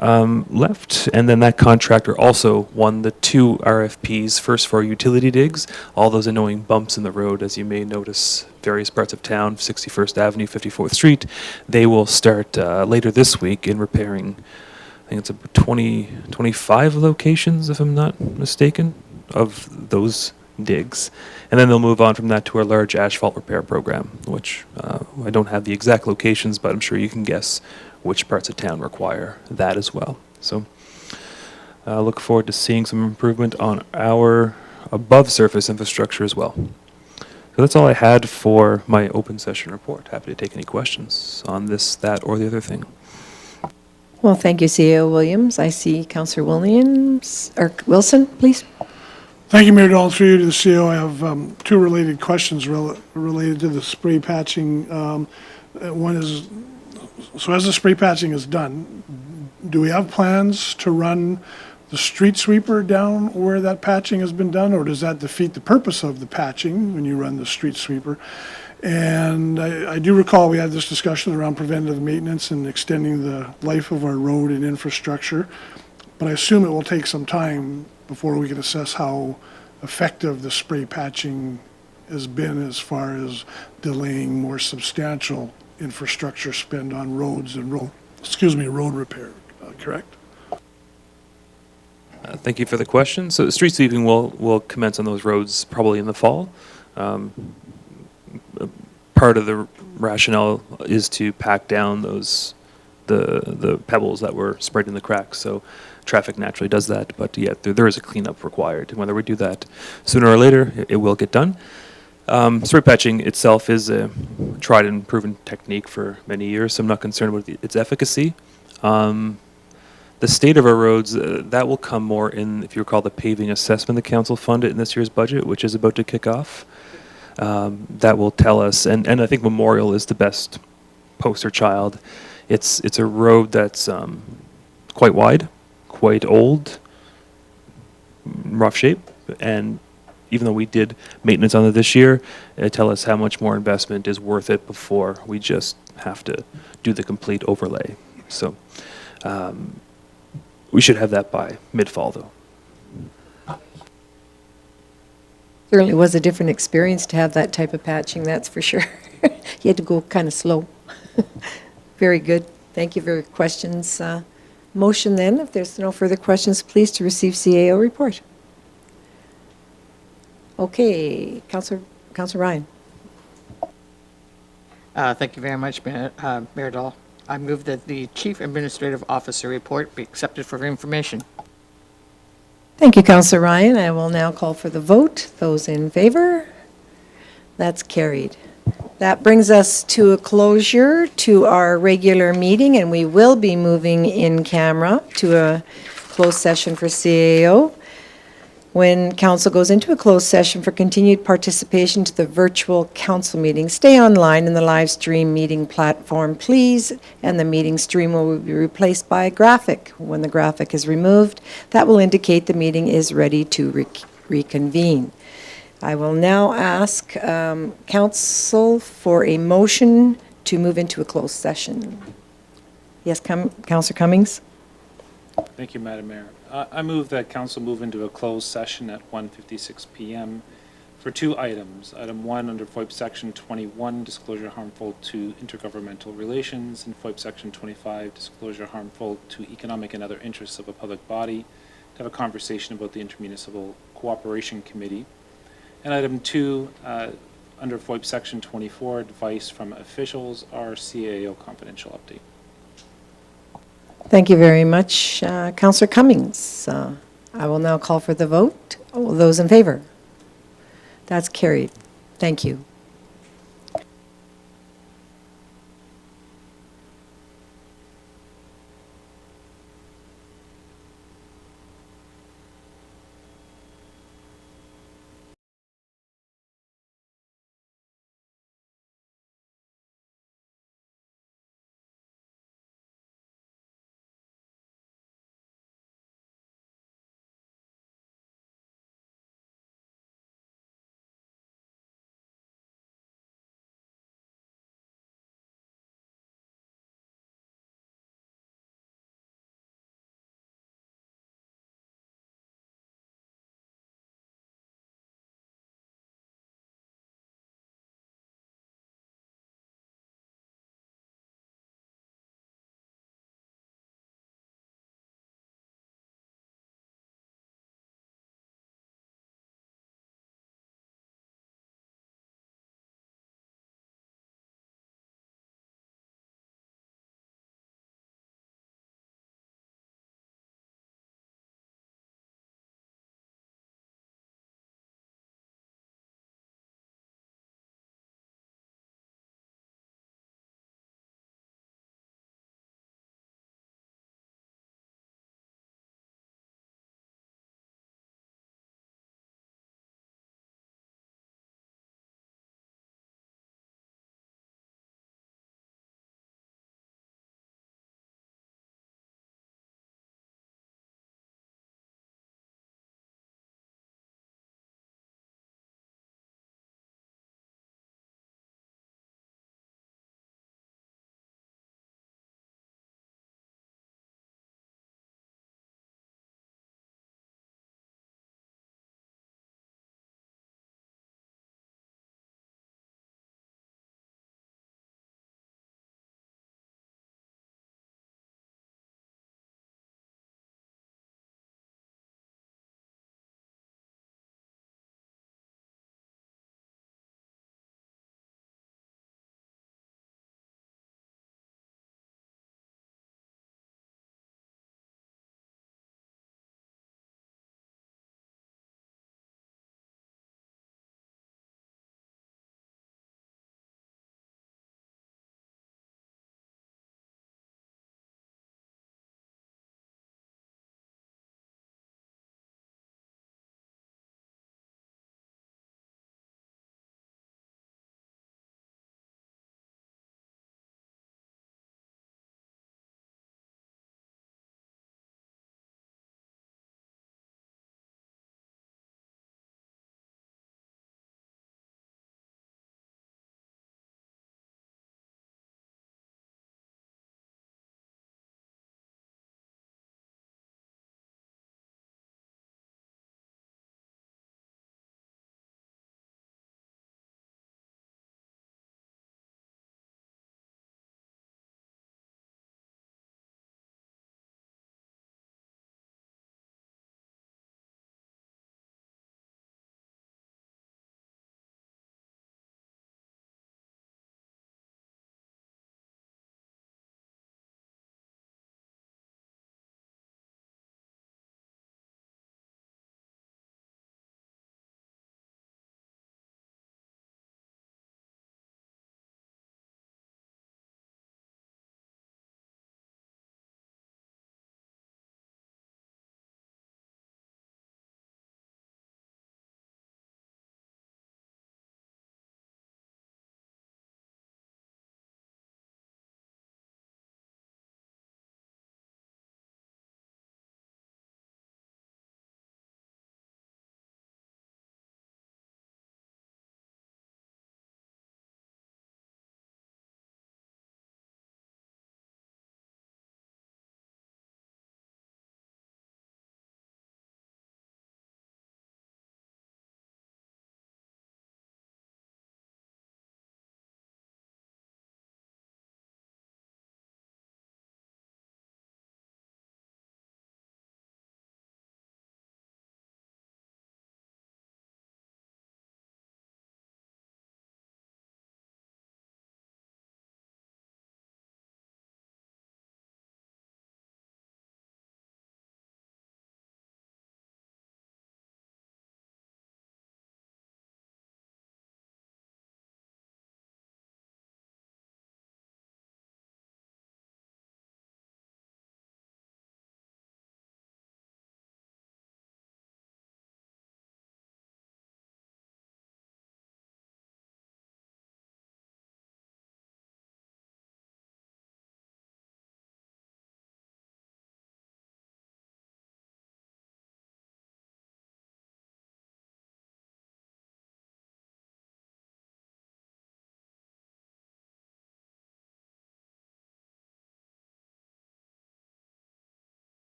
left. And then that contractor also won the 2 RFPs, first for utility digs, all those annoying bumps in the road, as you may notice, various parts of town, 61st Avenue, 54th Street. They will start later this week in repairing, I think it's about 25 locations, if I'm not mistaken, of those digs. And then they'll move on from that to our large asphalt repair program, which I don't have the exact locations, but I'm sure you can guess which parts of town require that as well. So look forward to seeing some improvement on our above surface infrastructure as well. So that's all I had for my open session report. Happy to take any questions on this, that, or the other thing. Well, thank you, CEO Williams. I see Councillor Williams, or Wilson, please. Thank you, Mayor Dahl. Through you to the CEO, I have 2 related questions related to the spray patching. One is, so as the spray patching is done, do we have plans to run the street sweeper down where that patching has been done, or does that defeat the purpose of the patching when you run the street sweeper? And I do recall we had this discussion around preventative maintenance and extending the life of our road and infrastructure, but I assume it will take some time before we can assess how effective the spray patching has been as far as delaying more substantial infrastructure spend on roads and road repair, correct? Thank you for the question. So street sweeping will commence on those roads probably in the fall. Part of the rationale is to pack down the pebbles that were spread in the cracks. So traffic naturally does that, but yet there is a cleanup required. And whether we do that sooner or later, it will get done. Spray patching itself is a tried and proven technique for many years, so I'm not concerned with its efficacy. The state of our roads, that will come more in, if you recall, the paving assessment the council funded in this year's budget, which is about to kick off. that will tell us, and I think Memorial is the best poster child. It's a road that's quite wide, quite old, rough shape, and even though we did maintenance on it this year, it tell us how much more investment is worth it before we just have to do the complete overlay. So we should have that by mid-fall, though. Certainly was a different experience to have that type of patching, that's for sure. You had to go kind of slow. Very good. Thank you for your questions. Motion then, if there's no further questions, please to receive CAO report. Okay, Councillor Ryan. Thank you very much, Mayor Dahl. I move that the Chief Administrative Officer report be accepted for information. Thank you, Councillor Ryan. I will now call for the vote. Those in favor? That's carried. That brings us to a closure to our regular meeting, and we will be moving in camera to a closed session for CAO. When council goes into a closed session for continued participation to the virtual council meeting, stay online in the live stream meeting platform, please, and the meeting stream will be replaced by a graphic. When the graphic is removed, that will indicate the meeting is ready to reconvene. I will now ask council for a motion to move into a closed session. Yes, Councillor Cummings? Thank you, Madam Mayor. I move that council move into a closed session at 1:56 p.m. for two items. Item 1, under FOIP Section 21, disclosure harmful to intergovernmental relations, and FOIP Section 25, disclosure harmful to economic and other interests of a public body, to have a conversation about the Intermunicipal Cooperation Committee. And item 2, under FOIP Section 24, advice from officials, our CAO confidential update. Thank you very much, Councillor Cummings. I will now call for the vote. All those in favor? That's carried. Thank you.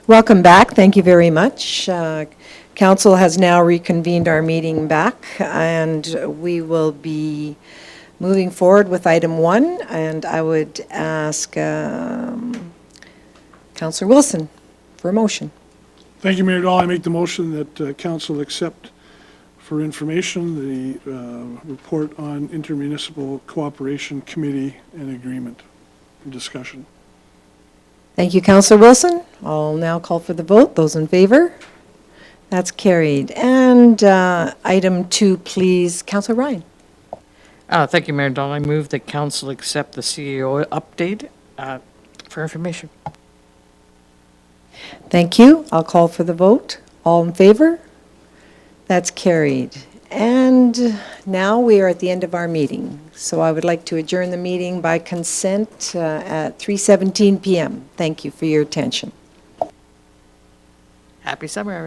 Welcome back. Thank you very much. Council has now reconvened our meeting back, and we will be moving forward with item 1, and I would ask Councillor Wilson for a motion. Thank you, Mayor Dahl. I make the motion that council accept for information the report on intermunicipal cooperation committee and agreement and discussion. Thank you, Councillor Wilson. I'll now call for the vote. Those in favor? That's carried. And item 2, please, Councillor Ryan. Thank you, Mayor Dahl. I move that council accept the CEO update for information. Thank you. I'll call for the vote. All in favor? That's carried. And now we are at the end of our meeting. So I would like to adjourn the meeting by consent at 3:17 p.m. Thank you for your attention. Happy summer, everyone.